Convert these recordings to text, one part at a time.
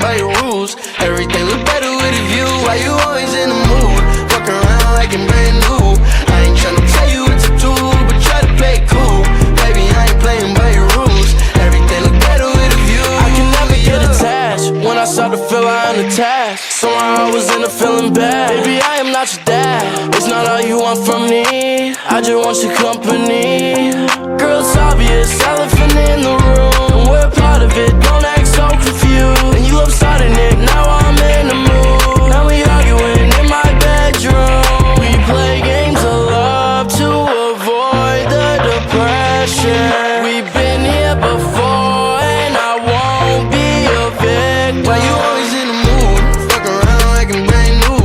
by your rules. Everything look better with a view. Why you always in the mood? Fuck around like I'm brand new. I ain't tryna tell you what to do, but try to play it cool. Baby, I ain't playing by your rules. Everything look better with a view. I can never get attached. When I start to feel I unattached, somehow I was in a feeling bad. Baby, I am not your dad. It's not all you want from me. I just want your company. Girl, it's obvious, elephant in the room. We're part of it, don't act so confused. And you love starting it, now I'm in the mood. Now we arguing in my bedroom. We play games of love to avoid the depression. We've been here before and I won't be a victim. Why you always in the mood? Fuck around like I'm brand new.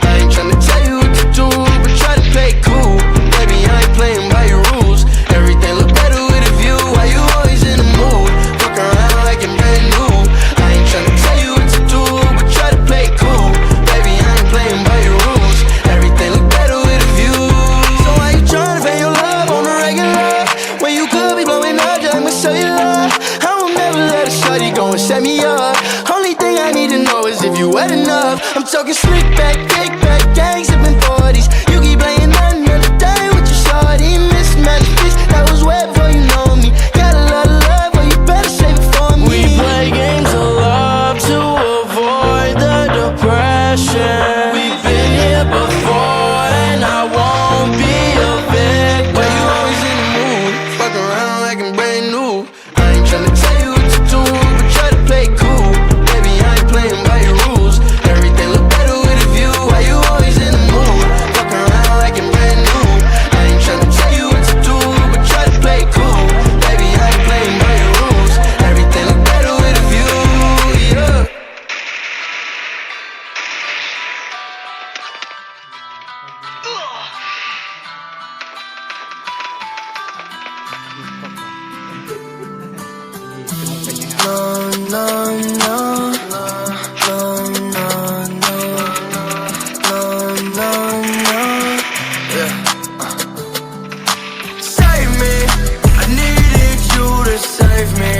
I ain't tryna tell you what to do, but try to play it cool. Baby, I ain't playing by your rules. Everything look better with a view. Why you always in the mood? Fuck around like I'm brand new. I ain't tryna tell you what to do, but try to play it cool. Baby, I ain't playing by your rules. Everything look better with a view. So why you tryna pay your love on the regular when you could be blowing up just like cellular? I will never let a shawty go and set me up. Only thing I need to know is if you wet enough. I'm talking slick back, kick back, gang sipping 40s. You keep playing another day with your shawty. Mismatch this, that was wet before you know me. Got a lot of love, but you better save it for me. We play games of love to avoid the depression. We've been here before and I won't be a victim. Why you always in the mood? Fuck around like I'm brand new. I ain't tryna tell you what to do, but try to play it cool. Baby, I ain't playing by your rules. Everything look better with a view. Why you always in the mood? Fuck around like I'm brand new. I ain't tryna tell you what to do, but try to play it cool. Baby, I ain't playing by your rules. Everything look better with a view, yeah. No, no, no, no, no, no, no, no, yeah. Save me, I needed you to save me.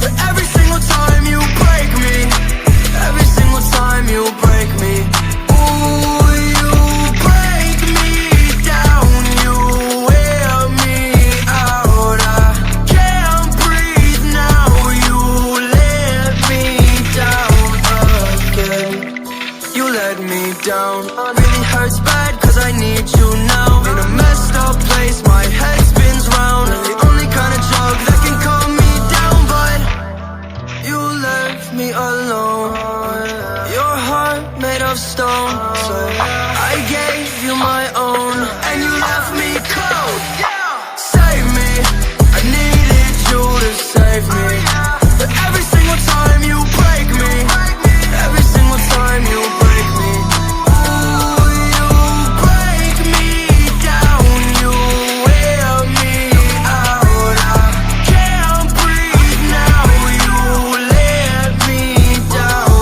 But every single time you break me, every single time you break me, ooh, you break me down, you wear me out. I can't breathe now, you let me down again. You let me down. Really hurts bad cause I need you now. In a messed up place, my head spins round. The only kind of drug that can calm me down, but you left me alone. Your heart made of stone, so I gave you my own, and you left me cold. Save me, I needed you to save me. But every single time you break me, every single time you break me, ooh, you break me down, you wear me out. I can't breathe now, you let me down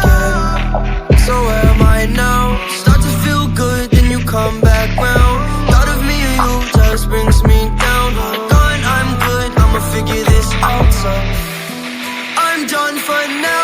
again. So where am I now? Start to feel good, then you come back round. Thought of me and you just brings me down. Gone, I'm good, I'ma figure this out, so I'm done for now.